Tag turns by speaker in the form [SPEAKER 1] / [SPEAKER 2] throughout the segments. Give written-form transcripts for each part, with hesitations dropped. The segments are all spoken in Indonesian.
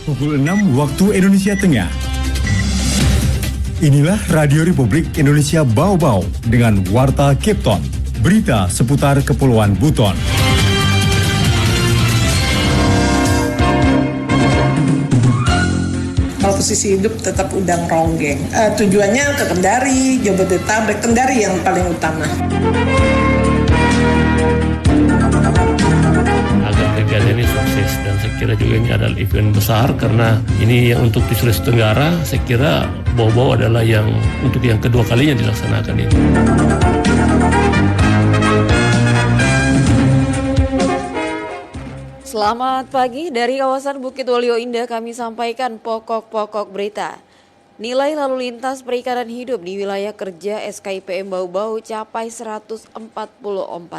[SPEAKER 1] Pukul 6 waktu Indonesia Tengah. Inilah Radio Republik Indonesia Bau-Bau dengan Warta Cape Town. Berita seputar Kepulauan Buton.
[SPEAKER 2] Kalau posisi hidup tetap udang ronggeng. Tujuannya ke Kendari, Jabodetabek, Kendari yang paling utama.
[SPEAKER 3] Agar kegiatan ini sukses, dan saya kira juga ini adalah event besar karena ini yang untuk di Sulawesi Tenggara, saya kira Bau-Bau adalah yang untuk yang kedua kalinya dilaksanakan ini.
[SPEAKER 4] Selamat pagi, dari kawasan Bukit Waluyo Indah kami sampaikan pokok-pokok berita. Nilai lalu lintas perikanan hidup di wilayah kerja SKIPM Bau-Bau capai 144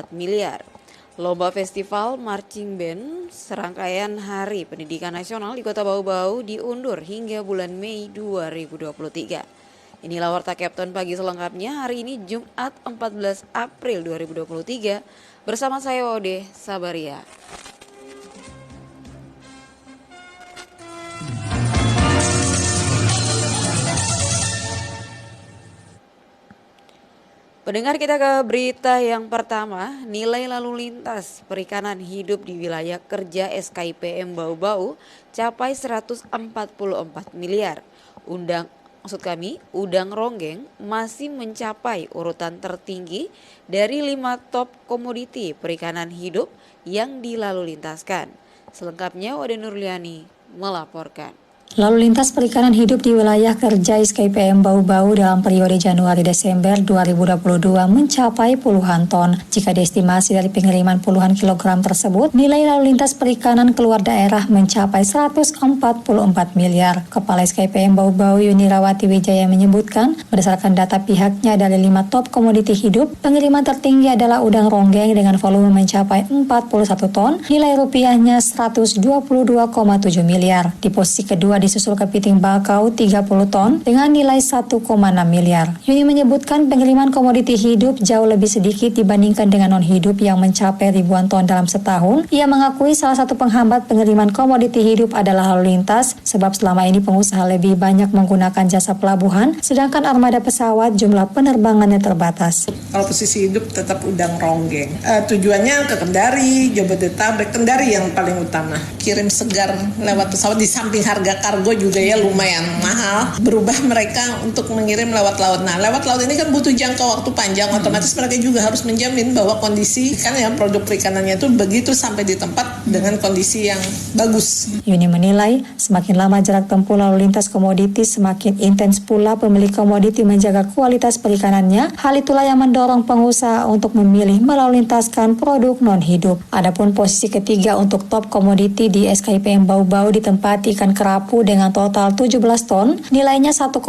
[SPEAKER 4] miliar. Lomba Festival Marching Band serangkaian Hari Pendidikan Nasional di Kota Bau-Bau diundur hingga bulan Mei 2023. Inilah Warta Captain pagi selengkapnya hari ini Jumat 14 April 2023 bersama saya Ode Sabaria. Pendengar, kita ke berita yang pertama. Nilai lalu lintas perikanan hidup di wilayah kerja SKIPM Bau-Bau capai 144 miliar. Udang ronggeng masih mencapai urutan tertinggi dari 5 top komoditi perikanan hidup yang dilalu lintaskan. Selengkapnya Wade Nurliani melaporkan.
[SPEAKER 5] Lalu lintas perikanan hidup di wilayah kerja SKIPM Bau-Bau dalam periode Januari-Desember 2022 mencapai puluhan ton. Jika diestimasi dari pengiriman puluhan kilogram tersebut, nilai lalu lintas perikanan keluar daerah mencapai 144 miliar. Kepala SKIPM Bau-Bau Yunirawati Wijaya menyebutkan, berdasarkan data pihaknya dari 5 top komoditi hidup, pengiriman tertinggi adalah udang ronggeng dengan volume mencapai 41 ton, nilai rupiahnya 122,7 miliar. Di posisi kedua disusul kepiting bakau 30 ton dengan nilai 1,6 miliar. Yuni menyebutkan pengiriman komoditi hidup jauh lebih sedikit dibandingkan dengan non-hidup yang mencapai ribuan ton dalam setahun. Ia mengakui salah satu penghambat pengiriman komoditi hidup adalah lalu lintas, sebab selama ini pengusaha lebih banyak menggunakan jasa pelabuhan, sedangkan armada pesawat jumlah penerbangannya terbatas.
[SPEAKER 2] Kalau posisi hidup tetap udang ronggeng. Tujuannya ke Kendari, Jabodetabek, Kendari yang paling utama. Kirim segar lewat pesawat di samping harga kargo juga ya lumayan mahal, berubah mereka untuk mengirim lewat laut. Nah, lewat laut ini kan butuh jangka waktu panjang, otomatis mereka juga harus menjamin bahwa kondisi kan ya produk perikanannya itu begitu sampai di tempat dengan kondisi yang bagus.
[SPEAKER 5] Yuni menilai semakin lama jarak tempuh lalu lintas komoditi, semakin intens pula pemilik komoditi menjaga kualitas perikanannya. Hal itulah yang mendorong pengusaha untuk memilih melalui lintaskan produk non-hidup. Adapun posisi ketiga untuk top komoditi di SKIPM Bau-Bau ditempati ikan kerapu dengan total 17 ton, nilainya 1,9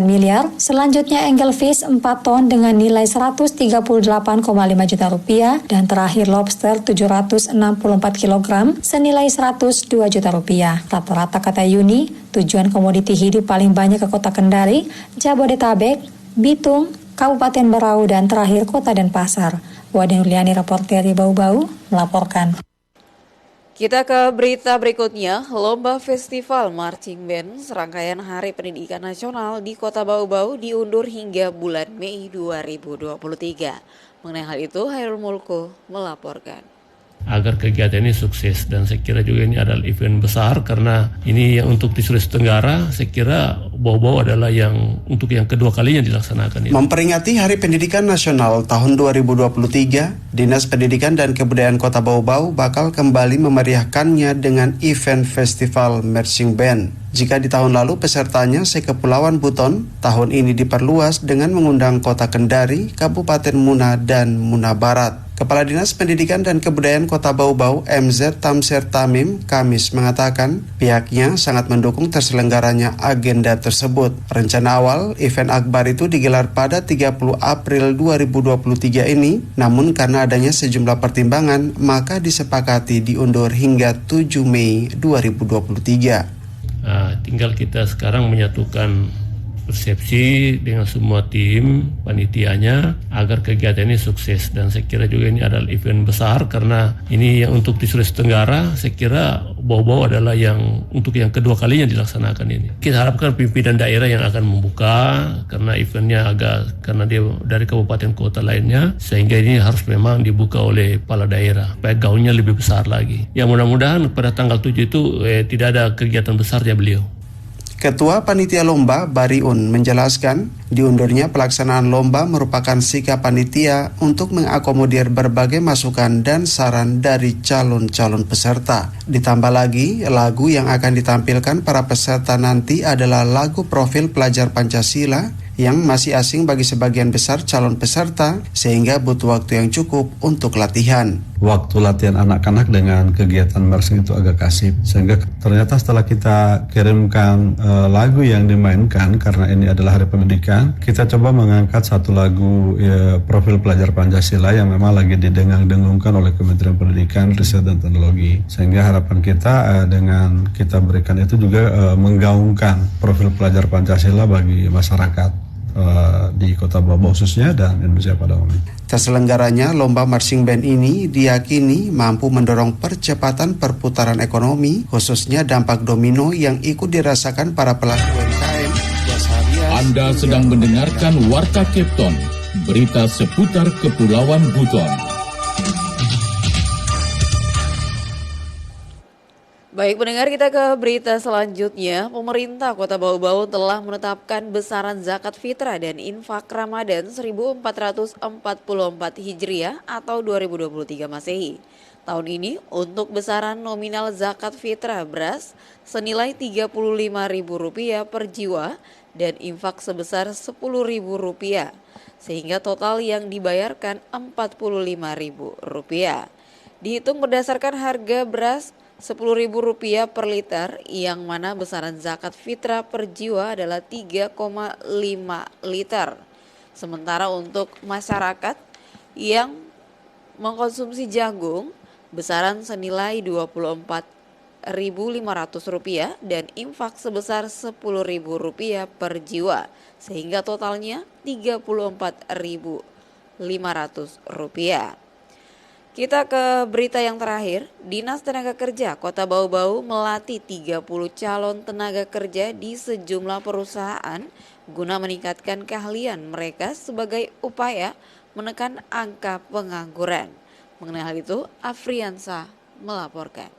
[SPEAKER 5] miliar. Selanjutnya anglefish 4 ton dengan nilai 138,5 juta rupiah. Dan terakhir lobster 764 kg senilai 102 juta rupiah. Rata-rata, kata Yuni, tujuan komoditi hidup paling banyak ke Kota Kendari, Jabodetabek, Bitung, Kabupaten Berau, dan terakhir Kota Denpasar. Wade Nurliani, reporter di Bau-Bau, melaporkan.
[SPEAKER 4] Kita ke berita berikutnya. Lomba Festival Marching Band serangkaian Hari Pendidikan Nasional di Kota Bau-Bau diundur hingga bulan Mei 2023. Mengenai hal itu, Hairul Mulko melaporkan.
[SPEAKER 3] Agar kegiatan ini sukses, dan saya kira juga ini adalah event besar karena ini yang untuk di Sulawesi Tenggara, saya kira Bau-Bau adalah yang untuk yang kedua kalinya dilaksanakan ini.
[SPEAKER 6] Memperingati Hari Pendidikan Nasional tahun 2023, Dinas Pendidikan dan Kebudayaan Kota Bau-Bau bakal kembali memeriahkannya dengan event Festival Marching Band. Jika di tahun lalu pesertanya se-Kepulauan Buton, tahun ini diperluas dengan mengundang Kota Kendari, Kabupaten Muna, dan Muna Barat. Kepala Dinas Pendidikan dan Kebudayaan Kota Bau-Bau, MZ Tamsir Tamim, Kamis mengatakan pihaknya sangat mendukung terselenggaranya agenda tersebut. Rencana awal event akbar itu digelar pada 30 April 2023 ini, namun karena adanya sejumlah pertimbangan, maka disepakati diundur hingga 7 Mei 2023.
[SPEAKER 3] Tinggal kita sekarang menyatukan persepsi dengan semua tim panitianya agar kegiatan ini sukses, dan saya kira juga ini adalah event besar karena ini yang untuk di Sulawesi Tenggara. Saya kira Bau-Bau adalah yang untuk yang kedua kalinya dilaksanakan ini. Kita harapkan pimpinan daerah yang akan membuka karena eventnya karena dia dari kabupaten kota lainnya, sehingga ini harus memang dibuka oleh kepala daerah supaya gaungnya lebih besar lagi. Ya mudah-mudahan pada tanggal 7 itu tidak ada kegiatan besarnya beliau.
[SPEAKER 6] Ketua Panitia Lomba Bariun menjelaskan, diundurnya pelaksanaan lomba merupakan sikap panitia untuk mengakomodir berbagai masukan dan saran dari calon-calon peserta. Ditambah lagi, lagu yang akan ditampilkan para peserta nanti adalah lagu profil pelajar Pancasila yang masih asing bagi sebagian besar calon peserta, sehingga butuh waktu yang cukup untuk latihan.
[SPEAKER 7] Waktu latihan anak-anak dengan kegiatan marching itu agak kasib, sehingga ternyata setelah kita kirimkan lagu yang dimainkan, karena ini adalah Hari Pendidikan, kita coba mengangkat satu lagu profil pelajar Pancasila yang memang lagi didengung-dengungkan oleh Kementerian Pendidikan, Riset dan Teknologi, sehingga harapan kita dengan kita berikan itu juga menggaungkan profil pelajar Pancasila bagi masyarakat di Kota Bau-Bau khususnya dan Indonesia pada umumnya.
[SPEAKER 6] Terselenggaranya lomba marching band ini diyakini mampu mendorong percepatan perputaran ekonomi, khususnya dampak domino yang ikut dirasakan para pelaku UMKM.
[SPEAKER 8] Anda sedang mendengarkan Warta Kepton, berita seputar Kepulauan Buton.
[SPEAKER 4] Baik pendengar, kita ke berita selanjutnya. Pemerintah Kota Bau-Bau telah menetapkan besaran zakat fitrah dan infak Ramadan 1444 Hijriah atau 2023 Masehi. Tahun ini untuk besaran nominal zakat fitrah beras senilai Rp35.000 per jiwa dan infak sebesar Rp10.000, sehingga total yang dibayarkan Rp45.000. Dihitung berdasarkan harga beras Rp10.000 per liter, yang mana besaran zakat fitrah per jiwa adalah 3,5 liter. Sementara untuk masyarakat yang mengkonsumsi jagung, besaran senilai Rp24.500 dan infak sebesar Rp10.000 per jiwa, sehingga totalnya Rp34.500. Kita ke berita yang terakhir. Dinas Tenaga Kerja Kota Bau-Bau melatih 30 calon tenaga kerja di sejumlah perusahaan guna meningkatkan keahlian mereka sebagai upaya menekan angka pengangguran. Mengenai hal itu, Afriansa melaporkan.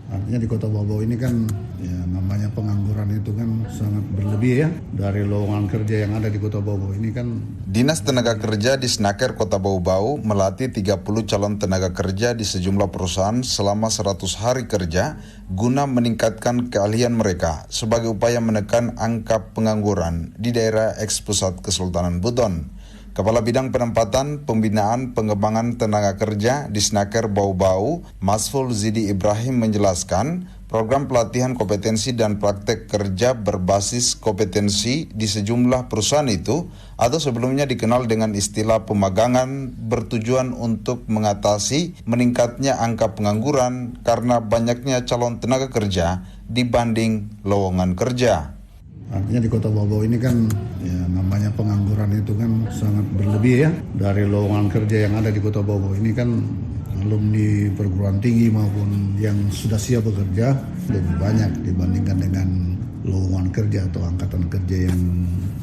[SPEAKER 9] Artinya di Kota Bau-Bau ini kan ya namanya pengangguran itu kan sangat berlebih ya. Dari lowongan kerja yang ada di Kota Bau-Bau ini kan.
[SPEAKER 10] Dinas Tenaga Kerja di Snaker Kota Bau-Bau melatih 30 calon tenaga kerja di sejumlah perusahaan selama 100 hari kerja guna meningkatkan keahlian mereka sebagai upaya menekan angka pengangguran di daerah eks-Pusat Kesultanan Buton. Kepala Bidang Penempatan, Pembinaan, Pengembangan Tenaga Kerja di Snaker Bau-Bau, Masful Zidi Ibrahim menjelaskan, program pelatihan kompetensi dan praktek kerja berbasis kompetensi di sejumlah perusahaan itu, atau sebelumnya dikenal dengan istilah pemagangan, bertujuan untuk mengatasi meningkatnya angka pengangguran karena banyaknya calon tenaga kerja dibanding lowongan kerja.
[SPEAKER 9] Artinya di Kota Bau-Bau ini kan ya namanya pengangguran itu kan sangat berlebih ya. Dari lowongan kerja yang ada di Kota Bau-Bau ini kan alumni perguruan tinggi maupun yang sudah siap bekerja lebih banyak dibandingkan dengan lowongan kerja atau angkatan kerja yang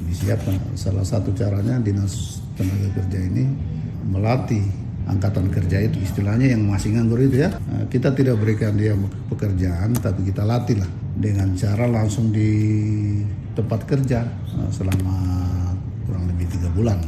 [SPEAKER 9] disiapkan. Salah satu caranya Dinas Tenaga Kerja ini melatih angkatan kerja itu, istilahnya yang masih nganggur itu ya. Kita tidak berikan dia pekerjaan, tapi kita latih lah dengan cara langsung di tempat kerja selama kurang lebih 3 bulan.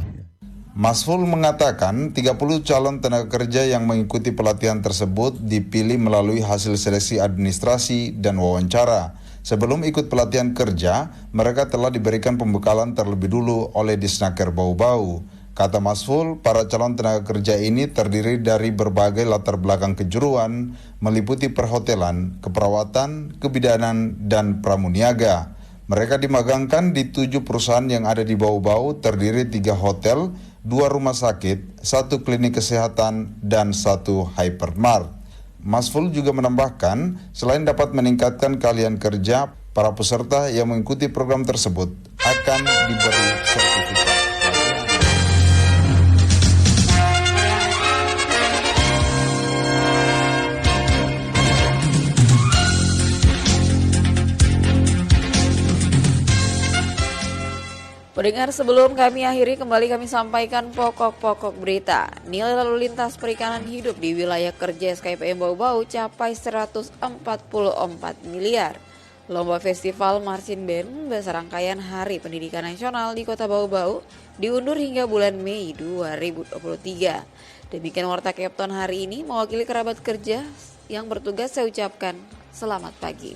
[SPEAKER 10] Masful mengatakan 30 calon tenaga kerja yang mengikuti pelatihan tersebut dipilih melalui hasil seleksi administrasi dan wawancara. Sebelum ikut pelatihan kerja, mereka telah diberikan pembekalan terlebih dulu oleh Disnaker Bau-Bau. Kata Masful, para calon tenaga kerja ini terdiri dari berbagai latar belakang kejuruan, meliputi perhotelan, keperawatan, kebidanan, dan pramuniaga. Mereka dimagangkan di 7 perusahaan yang ada di Bau-Bau, terdiri 3 hotel, 2 rumah sakit, 1 klinik kesehatan, dan 1 hypermart. Masful juga menambahkan, selain dapat meningkatkan keahlian kerja, para peserta yang mengikuti program tersebut akan diberi sertifikat.
[SPEAKER 4] Pendengar, sebelum kami akhiri, kembali kami sampaikan pokok-pokok berita. Nilai lalu lintas perikanan hidup di wilayah kerja SKPM Bau-Bau capai 144 miliar. Lomba Festival Marching Band serangkaian Hari Pendidikan Nasional di Kota Bau-Bau diundur hingga bulan Mei 2023. Demikian Warta Kepton hari ini, mewakili kerabat kerja yang bertugas saya ucapkan selamat pagi.